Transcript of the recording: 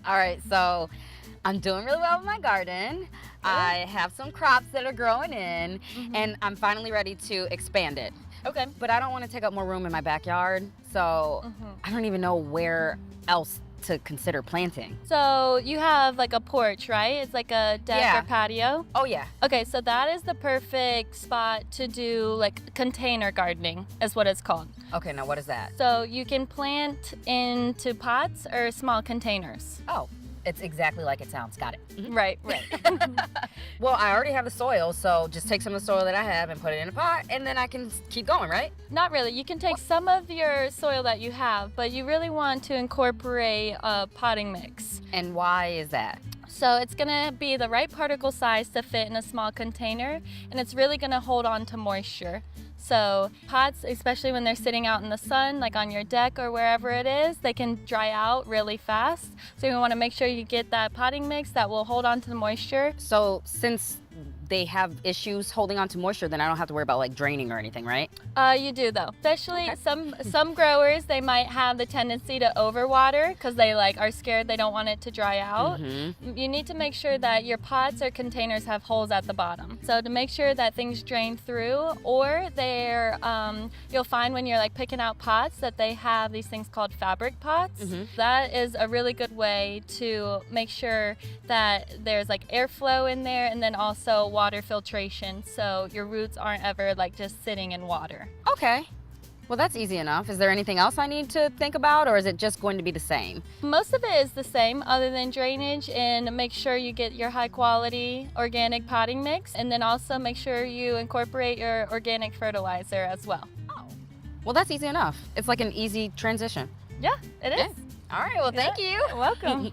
All right, so I'm doing really well with my garden. I have some crops that are growing in, and I'm finally ready to expand it. Okay. But I don't want to take up more room in my backyard, so I don't even know where else to consider planting. So you have like a porch, right? It's like a deck Yeah. or patio. Oh, yeah. Okay, so that is the perfect spot to do like container gardening, is what it's called. Okay, now what is that? So you can plant into pots or small containers. Oh, it's exactly like it sounds. Got it. Right, right. Well, I already have the soil, so just take some of the soil that I have and put it in a pot, and then I can keep going, right? Not really. You can take some of your soil that you have, but you really want to incorporate a potting mix. And why is that? So it's gonna be the right particle size to fit in a small container, and it's really gonna hold on to moisture. So pots, especially when they're sitting out in the sun, like on your deck or wherever it is, they can dry out really fast. So you wanna make sure you get that potting mix that will hold on to the moisture. So since they have issues holding on to moisture, then I don't have to worry about like draining or anything, right? You do though. Especially some growers, they might have the tendency to overwater because they like are scared they don't want it to dry out. You need to make sure that your pots or containers have holes at the bottom. So to make sure that things drain through, or they're you'll find when you're like picking out pots that they have these things called fabric pots. That is a really good way to make sure that there's like airflow in there, and then also water filtration, so your roots aren't ever like just sitting in water. Okay. Well, that's easy enough. Is there anything else I need to think about, or is it just going to be the same? Most of it is the same other than drainage, and make sure you get your high quality organic potting mix, and then also make sure you incorporate your organic fertilizer as well. Oh. Well, that's easy enough. It's like an easy transition. Yeah, it is. All right, well, thank you. Welcome.